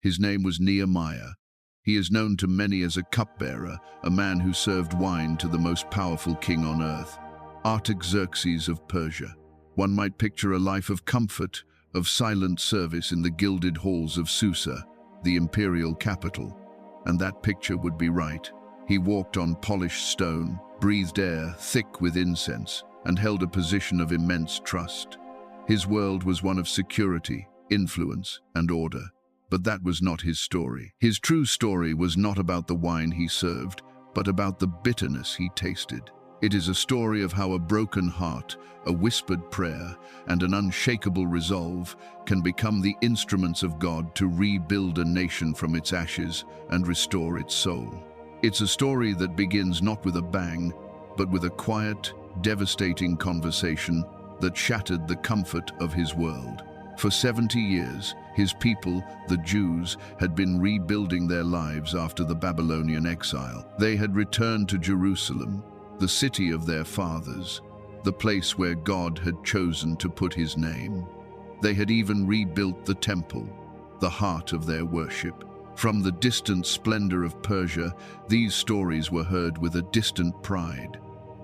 His name was Nehemiah. He is known to many as a cupbearer, a man who served wine to the most powerful king on earth, Artaxerxes of Persia. One might picture a life of comfort, of silent service in the gilded halls of Susa, the imperial capital. And that picture would be right. He walked on polished stone, breathed air thick with incense, and held a position of immense trust. His world was one of security, influence, and order. But that was not his story. His true story was not about the wine he served, but about the bitterness he tasted. It is a story of how a broken heart, a whispered prayer, and an unshakable resolve can become the instruments of God to rebuild a nation from its ashes and restore its soul. It's a story that begins not with a bang, but with a quiet, devastating conversation that shattered the comfort of his world. For 70 years, his people, the Jews, had been rebuilding their lives after the Babylonian exile. They had returned to Jerusalem, the city of their fathers, the place where God had chosen to put his name. They had even rebuilt the temple, the heart of their worship. From the distant splendor of Persia, these stories were heard with a distant pride.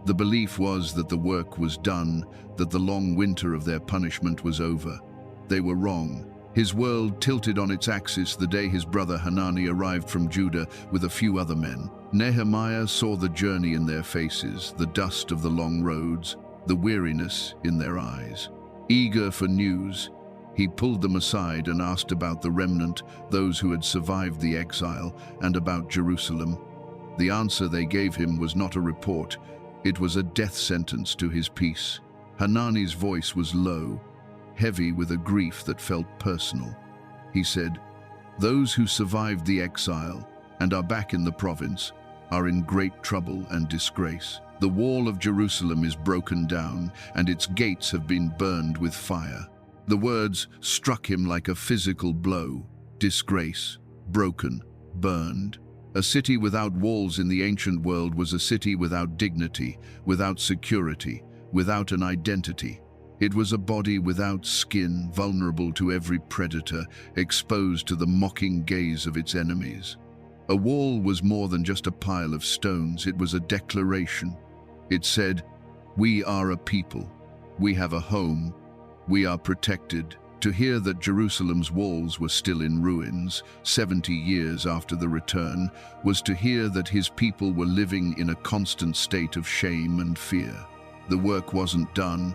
The belief was that the work was done, that the long winter of their punishment was over. They were wrong. His world tilted on its axis the day his brother Hanani arrived from Judah with a few other men. Nehemiah saw the journey in their faces, the dust of the long roads, the weariness in their eyes. Eager for news, he pulled them aside and asked about the remnant, those who had survived the exile, and about Jerusalem. The answer they gave him was not a report, it was a death sentence to his peace. Hanani's voice was low, heavy with a grief that felt personal. He said, "Those who survived the exile and are back in the province are in great trouble and disgrace. The wall of Jerusalem is broken down, and its gates have been burned with fire." The words struck him like a physical blow. Disgrace, broken, burned. A city without walls in the ancient world was a city without dignity, without security, without an identity. It was a body without skin, vulnerable to every predator, exposed to the mocking gaze of its enemies. A wall was more than just a pile of stones, it was a declaration. It said, "We are a people, we have a home, we are protected." To hear that Jerusalem's walls were still in ruins, 70 years after the return, was to hear that his people were living in a constant state of shame and fear. The work wasn't done.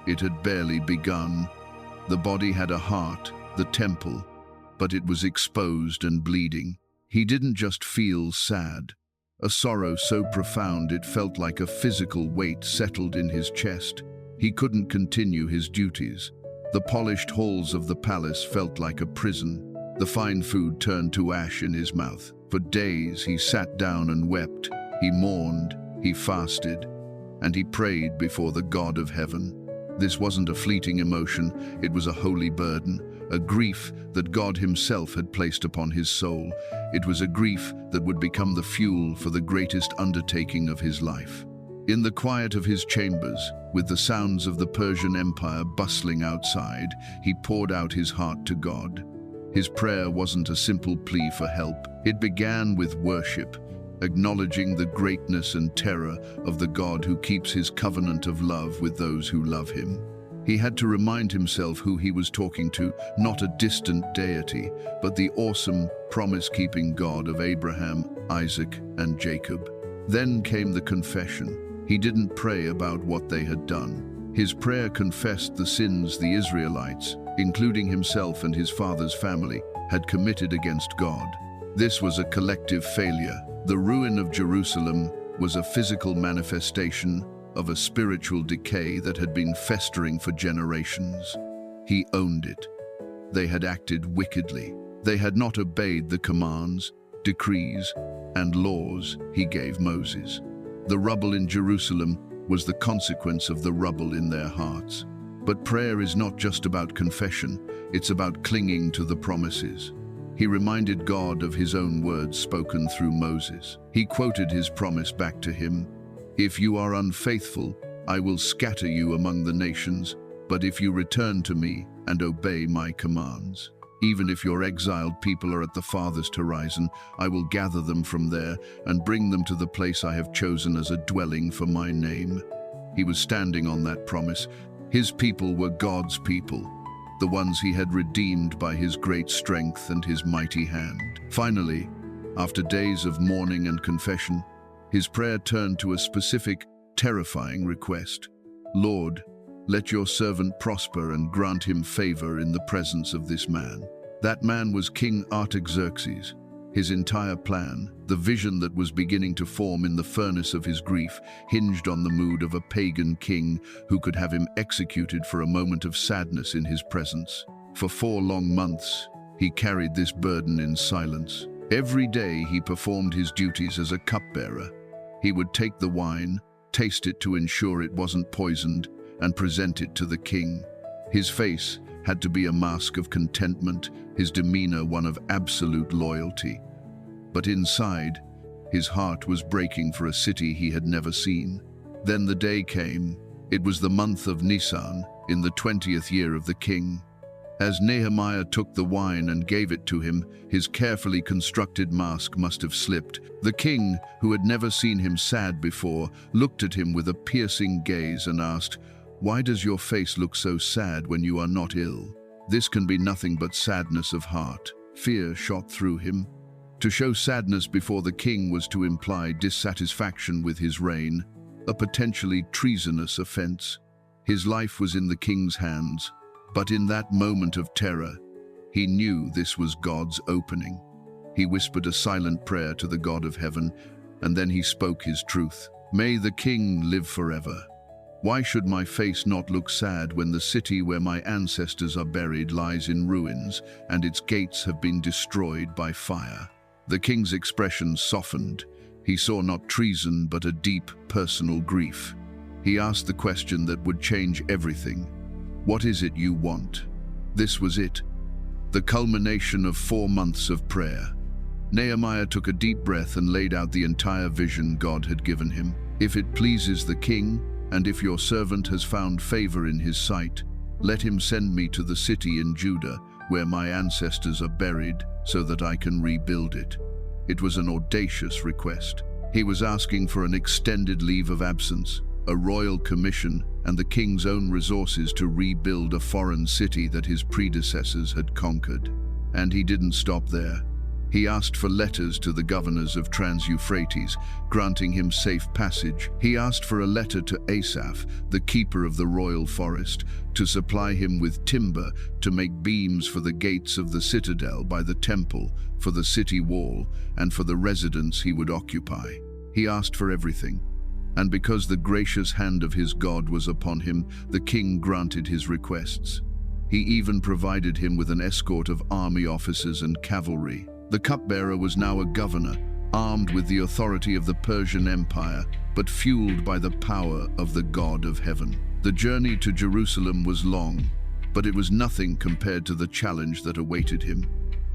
It had barely begun. The body had a heart, the temple, but it was exposed and bleeding. He didn't just feel sad. A sorrow so profound it felt like a physical weight settled in his chest. He couldn't continue his duties. The polished halls of the palace felt like a prison. The fine food turned to ash in his mouth. For days he sat down and wept. He mourned, he fasted, and he prayed before the God of heaven. This wasn't a fleeting emotion, it was a holy burden, a grief that God himself had placed upon his soul. It was a grief that would become the fuel for the greatest undertaking of his life. In the quiet of his chambers, with the sounds of the Persian Empire bustling outside, he poured out his heart to God. His prayer wasn't a simple plea for help. It began with worship, acknowledging the greatness and terror of the God who keeps his covenant of love with those who love him. He had to remind himself who he was talking to, not a distant deity, but the awesome, promise-keeping God of Abraham, Isaac, and Jacob. Then came the confession. He didn't pray about what they had done. His prayer confessed the sins the Israelites, including himself and his father's family, had committed against God. This was a collective failure. The ruin of Jerusalem was a physical manifestation of a spiritual decay that had been festering for generations. He owned it. They had acted wickedly. They had not obeyed the commands, decrees, and laws he gave Moses. The rubble in Jerusalem was the consequence of the rubble in their hearts. But prayer is not just about confession, it's about clinging to the promises. He reminded God of his own words spoken through Moses. He quoted his promise back to him, "If you are unfaithful, I will scatter you among the nations, but if you return to me and obey my commands." Even if your exiled people are at the farthest horizon, I will gather them from there and bring them to the place I have chosen as a dwelling for my name." He was standing on that promise. His people were God's people, the ones he had redeemed by his great strength and his mighty hand. Finally, after days of mourning and confession, his prayer turned to a specific, terrifying request. "Lord, let your servant prosper and grant him favor in the presence of this man." That man was King Artaxerxes. His entire plan, the vision that was beginning to form in the furnace of his grief, hinged on the mood of a pagan king who could have him executed for a moment of sadness in his presence. For 4 long months, he carried this burden in silence. Every day he performed his duties as a cupbearer. He would take the wine, taste it to ensure it wasn't poisoned, and present it to the king. His face had to be a mask of contentment, his demeanor one of absolute loyalty. But inside, his heart was breaking for a city he had never seen. Then the day came. It was the month of Nisan, in the 20th year of the king. As Nehemiah took the wine and gave it to him, his carefully constructed mask must have slipped. The king, who had never seen him sad before, looked at him with a piercing gaze and asked, "Why does your face look so sad when you are not ill?" "This can be nothing but sadness of heart." Fear shot through him. To show sadness before the king was to imply dissatisfaction with his reign, a potentially treasonous offense. His life was in the king's hands, but in that moment of terror, he knew this was God's opening. He whispered a silent prayer to the God of heaven, and then he spoke his truth. "May the king live forever. Why should my face not look sad when the city where my ancestors are buried lies in ruins and its gates have been destroyed by fire?" The king's expression softened. He saw not treason but a deep personal grief. He asked the question that would change everything. "What is it you want?" This was it, the culmination of 4 months of prayer. Nehemiah took a deep breath and laid out the entire vision God had given him. "If it pleases the king, and if your servant has found favor in his sight, let him send me to the city in Judah where my ancestors are buried so that I can rebuild it." It was an audacious request. He was asking for an extended leave of absence, a royal commission, and the king's own resources to rebuild a foreign city that his predecessors had conquered. And he didn't stop there. He asked for letters to the governors of Trans-Euphrates, granting him safe passage. He asked for a letter to Asaph, the keeper of the royal forest, to supply him with timber to make beams for the gates of the citadel by the temple, for the city wall, and for the residence he would occupy. He asked for everything. And because the gracious hand of his God was upon him, the king granted his requests. He even provided him with an escort of army officers and cavalry. The cupbearer was now a governor, armed with the authority of the Persian Empire, but fueled by the power of the God of heaven. The journey to Jerusalem was long, but it was nothing compared to the challenge that awaited him.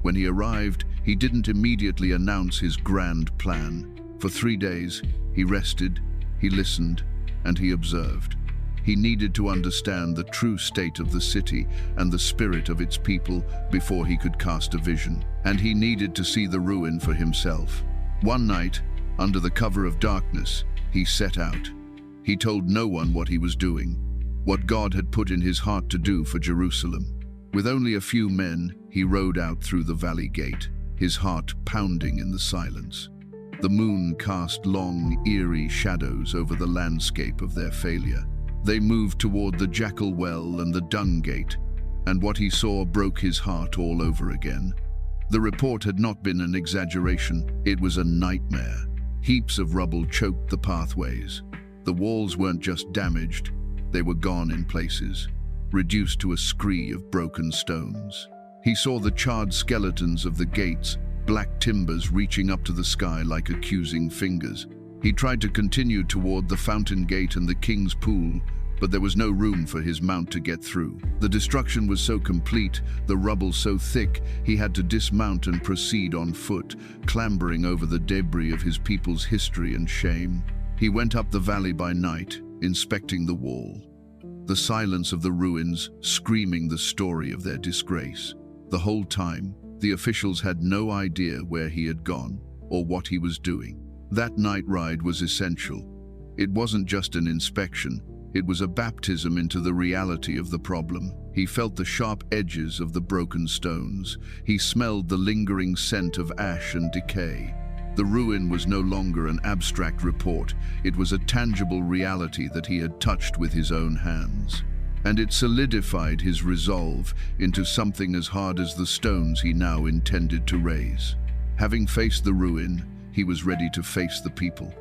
When he arrived, he didn't immediately announce his grand plan. For 3 days, he rested, he listened, and he observed. He needed to understand the true state of the city and the spirit of its people before he could cast a vision. And he needed to see the ruin for himself. One night, under the cover of darkness, he set out. He told no one what he was doing, what God had put in his heart to do for Jerusalem. With only a few men, he rode out through the valley gate, his heart pounding in the silence. The moon cast long, eerie shadows over the landscape of their failure. They moved toward the Jackal Well and the Dung Gate, and what he saw broke his heart all over again. The report had not been an exaggeration, it was a nightmare. Heaps of rubble choked the pathways. The walls weren't just damaged, they were gone in places, reduced to a scree of broken stones. He saw the charred skeletons of the gates, black timbers reaching up to the sky like accusing fingers. He tried to continue toward the fountain gate and the king's pool, but there was no room for his mount to get through. The destruction was so complete, the rubble so thick, he had to dismount and proceed on foot, clambering over the debris of his people's history and shame. He went up the valley by night, inspecting the wall. The silence of the ruins, screaming the story of their disgrace. The whole time, the officials had no idea where he had gone or what he was doing. That night ride was essential. It wasn't just an inspection, it was a baptism into the reality of the problem. He felt the sharp edges of the broken stones. He smelled the lingering scent of ash and decay. The ruin was no longer an abstract report. It was a tangible reality that he had touched with his own hands. And it solidified his resolve into something as hard as the stones he now intended to raise. Having faced the ruin, he was ready to face the people.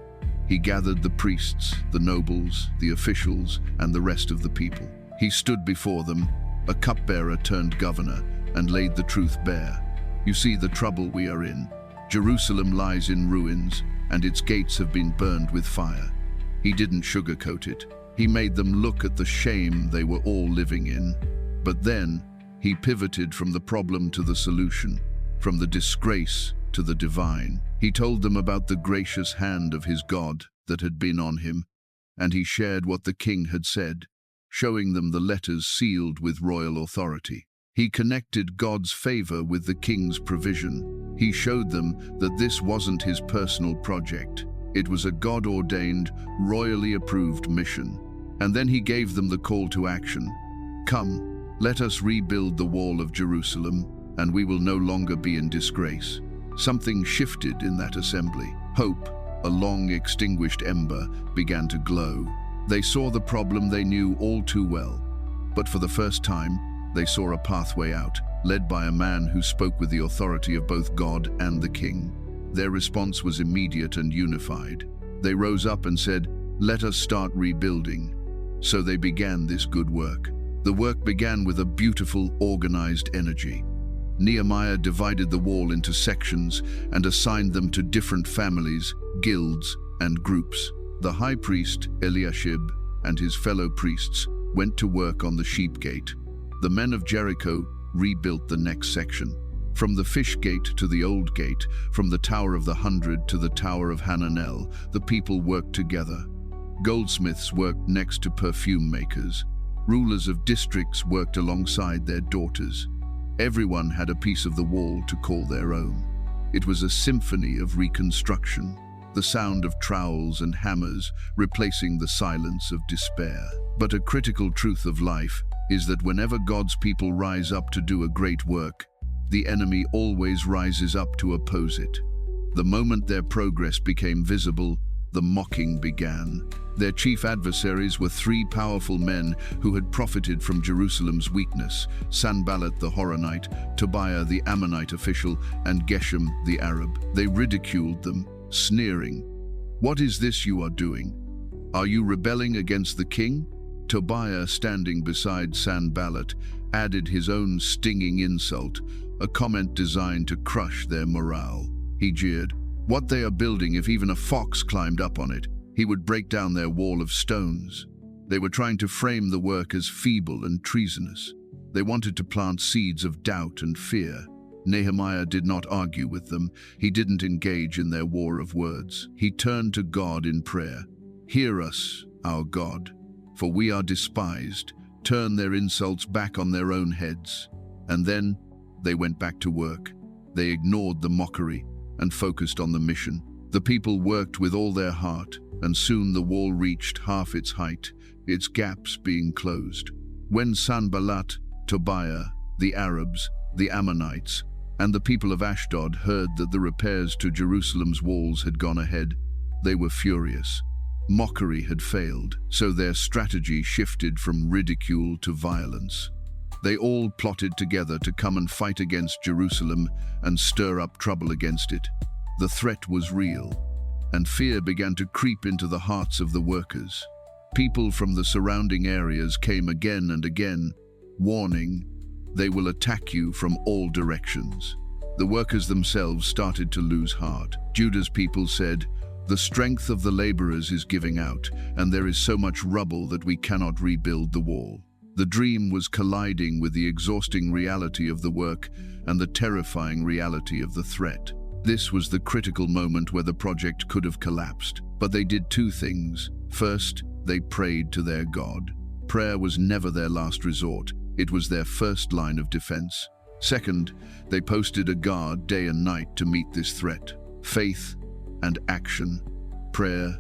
He gathered the priests, the nobles, the officials, and the rest of the people. He stood before them, a cupbearer turned governor, and laid the truth bare. You see the trouble we are in. Jerusalem lies in ruins, and its gates have been burned with fire. He didn't sugarcoat it. He made them look at the shame they were all living in. But then, he pivoted from the problem to the solution, from the disgrace to the divine. He told them about the gracious hand of his God that had been on him, and he shared what the king had said, showing them the letters sealed with royal authority. He connected God's favor with the king's provision. He showed them that this wasn't his personal project. It was a God-ordained, royally approved mission. And then he gave them the call to action. Come, let us rebuild the wall of Jerusalem, and we will no longer be in disgrace. Something shifted in that assembly. Hope, a long-extinguished ember, began to glow. They saw the problem they knew all too well. But for the first time, they saw a pathway out, led by a man who spoke with the authority of both God and the king. Their response was immediate and unified. They rose up and said, "Let us start rebuilding." So they began this good work. The work began with a beautiful, organized energy. Nehemiah divided the wall into sections and assigned them to different families, guilds, and groups. The high priest, Eliashib, and his fellow priests went to work on the sheep gate. The men of Jericho rebuilt the next section. From the fish gate to the old gate, from the Tower of the 100 to the Tower of Hananel, the people worked together. Goldsmiths worked next to perfume makers. Rulers of districts worked alongside their daughters. Everyone had a piece of the wall to call their own. It was a symphony of reconstruction, the sound of trowels and hammers replacing the silence of despair. But a critical truth of life is that whenever God's people rise up to do a great work, the enemy always rises up to oppose it. The moment their progress became visible, the mocking began. Their chief adversaries were three powerful men who had profited from Jerusalem's weakness: Sanballat the Horonite, Tobiah the Ammonite official, and Geshem the Arab. They ridiculed them, sneering, "What is this you are doing? Are you rebelling against the king?" Tobiah, standing beside Sanballat, added his own stinging insult, a comment designed to crush their morale. He jeered, "What they are building, if even a fox climbed up on it, he would break down their wall of stones." They were trying to frame the work as feeble and treasonous. They wanted to plant seeds of doubt and fear. Nehemiah did not argue with them. He didn't engage in their war of words. He turned to God in prayer. "Hear us, our God, for we are despised." Turn their insults back on their own heads. And then they went back to work. They ignored the mockery and focused on the mission. The people worked with all their heart, and soon the wall reached half its height, its gaps being closed. When Sanballat, Tobiah, the Arabs, the Ammonites, and the people of Ashdod heard that the repairs to Jerusalem's walls had gone ahead, they were furious. Mockery had failed, so their strategy shifted from ridicule to violence. They all plotted together to come and fight against Jerusalem and stir up trouble against it. The threat was real, and fear began to creep into the hearts of the workers. People from the surrounding areas came again and again, warning, "They will attack you from all directions." The workers themselves started to lose heart. Judah's people said, "The strength of the laborers is giving out, and there is so much rubble that we cannot rebuild the wall." The dream was colliding with the exhausting reality of the work and the terrifying reality of the threat. This was the critical moment where the project could have collapsed. But they did two things. First, they prayed to their God. Prayer was never their last resort. It was their first line of defense. Second, they posted a guard day and night to meet this threat. Faith and action, prayer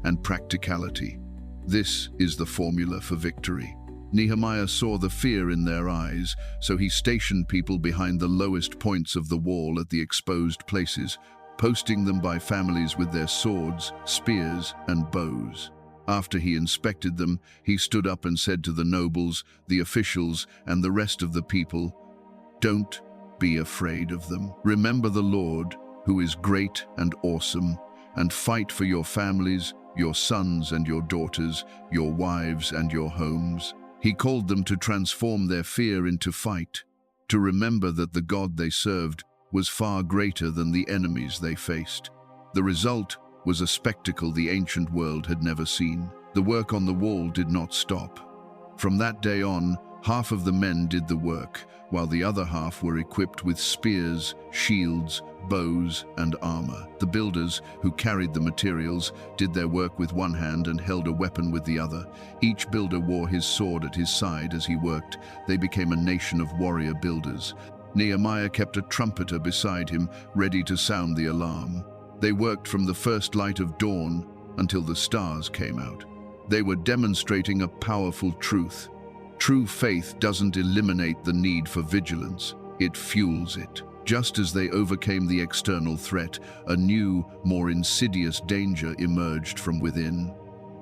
and practicality. This is the formula for victory. Nehemiah saw the fear in their eyes, so he stationed people behind the lowest points of the wall at the exposed places, posting them by families with their swords, spears, and bows. After he inspected them, he stood up and said to the nobles, the officials, and the rest of the people, "Don't be afraid of them. Remember the Lord, who is great and awesome, and fight for your families, your sons and your daughters, your wives and your homes." He called them to transform their fear into fight, to remember that the God they served was far greater than the enemies they faced. The result was a spectacle the ancient world had never seen. The work on the wall did not stop. From that day on, half of the men did the work, while the other half were equipped with spears, shields, bows, and armor. The builders, who carried the materials, did their work with one hand and held a weapon with the other. Each builder wore his sword at his side as he worked. They became a nation of warrior builders. Nehemiah kept a trumpeter beside him, ready to sound the alarm. They worked from the first light of dawn until the stars came out. They were demonstrating a powerful truth. True faith doesn't eliminate the need for vigilance, it fuels it. Just as they overcame the external threat, a new, more insidious danger emerged from within.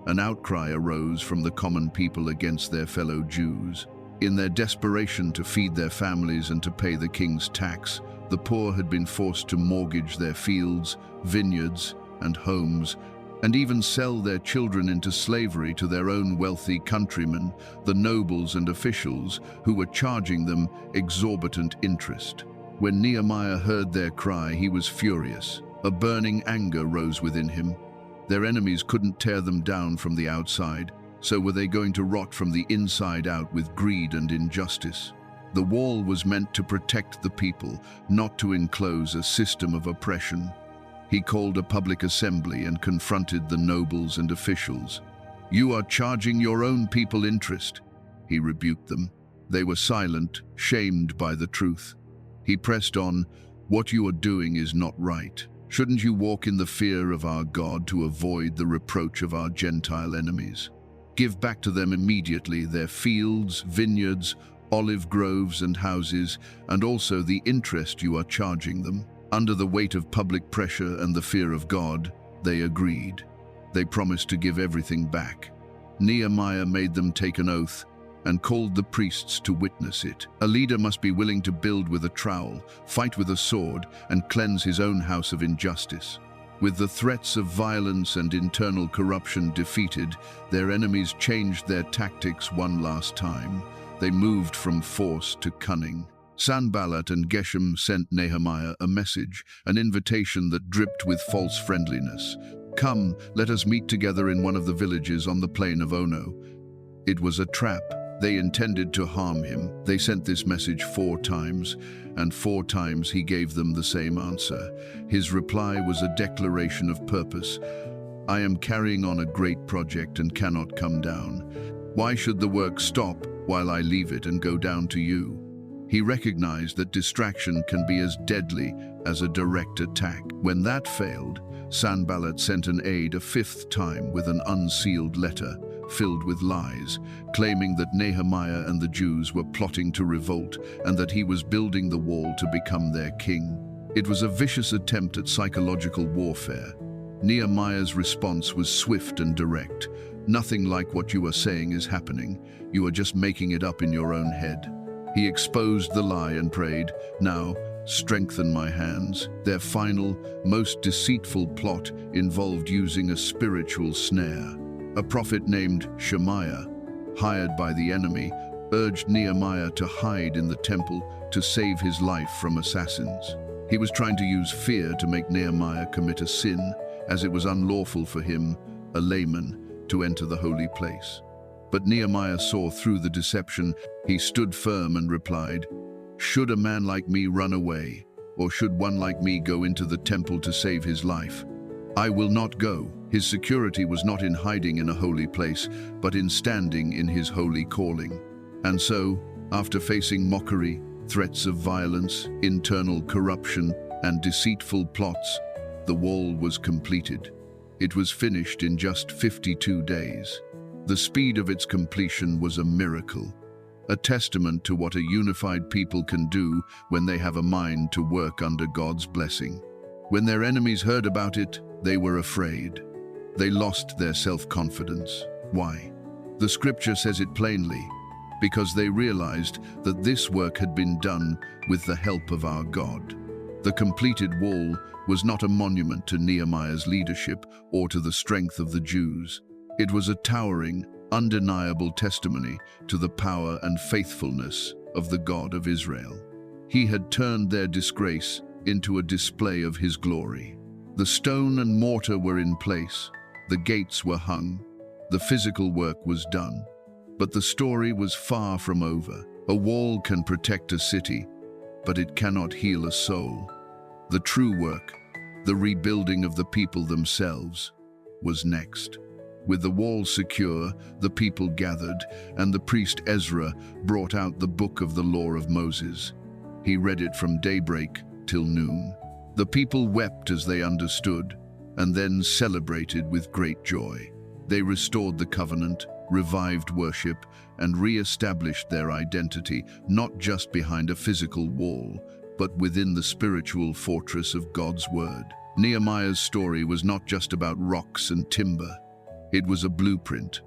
An outcry arose from the common people against their fellow Jews. In their desperation to feed their families and to pay the king's tax, the poor had been forced to mortgage their fields, vineyards, and homes, and even sell their children into slavery to their own wealthy countrymen, the nobles and officials, who were charging them exorbitant interest. When Nehemiah heard their cry, he was furious. A burning anger rose within him. Their enemies couldn't tear them down from the outside, so were they going to rot from the inside out with greed and injustice? The wall was meant to protect the people, not to enclose a system of oppression. He called a public assembly and confronted the nobles and officials. "You are charging your own people interest," he rebuked them. They were silent, shamed by the truth. He pressed on, "What you are doing is not right. Shouldn't you walk in the fear of our God to avoid the reproach of our Gentile enemies? Give back to them immediately their fields, vineyards, olive groves and houses, and also the interest you are charging them." Under the weight of public pressure and the fear of God, they agreed. They promised to give everything back. Nehemiah made them take an oath and called the priests to witness it. A leader must be willing to build with a trowel, fight with a sword, and cleanse his own house of injustice. With the threats of violence and internal corruption defeated, their enemies changed their tactics one last time. They moved from force to cunning. Sanballat and Geshem sent Nehemiah a message, an invitation that dripped with false friendliness. "Come, let us meet together in one of the villages on the plain of Ono." It was a trap. They intended to harm him. They sent this message 4 times, and 4 times he gave them the same answer. His reply was a declaration of purpose. "I am carrying on a great project and cannot come down. Why should the work stop while I leave it and go down to you?" He recognized that distraction can be as deadly as a direct attack. When that failed, Sanballat sent an aide a 5th time with an unsealed letter filled with lies, claiming that Nehemiah and the Jews were plotting to revolt and that he was building the wall to become their king. It was a vicious attempt at psychological warfare. Nehemiah's response was swift and direct. "Nothing like what you are saying is happening. You are just making it up in your own head." He exposed the lie and prayed, "Now, strengthen my hands." Their final, most deceitful plot involved using a spiritual snare. A prophet named Shemaiah, hired by the enemy, urged Nehemiah to hide in the temple to save his life from assassins. He was trying to use fear to make Nehemiah commit a sin, as it was unlawful for him, a layman, to enter the holy place. But Nehemiah saw through the deception. He stood firm and replied, "Should a man like me run away, or should one like me go into the temple to save his life? I will not go." His security was not in hiding in a holy place, but in standing in his holy calling. And so, after facing mockery, threats of violence, internal corruption, and deceitful plots, the wall was completed. It was finished in just 52 days. The speed of its completion was a miracle, a testament to what a unified people can do when they have a mind to work under God's blessing. When their enemies heard about it, they were afraid. They lost their self-confidence. Why? The scripture says it plainly, because they realized that this work had been done with the help of our God. The completed wall was not a monument to Nehemiah's leadership or to the strength of the Jews. It was a towering, undeniable testimony to the power and faithfulness of the God of Israel. He had turned their disgrace into a display of his glory. The stone and mortar were in place, the gates were hung, the physical work was done. But the story was far from over. A wall can protect a city, but it cannot heal a soul. The true work, the rebuilding of the people themselves, was next. With the wall secure, the people gathered, and the priest Ezra brought out the book of the law of Moses. He read it from daybreak till noon. The people wept as they understood, and then celebrated with great joy. They restored the covenant, revived worship, and re-established their identity, not just behind a physical wall, but within the spiritual fortress of God's word. Nehemiah's story was not just about rocks and timber. It was a blueprint,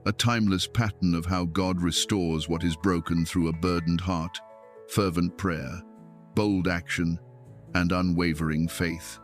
a timeless pattern of how God restores what is broken through a burdened heart, fervent prayer, bold action, and unwavering faith.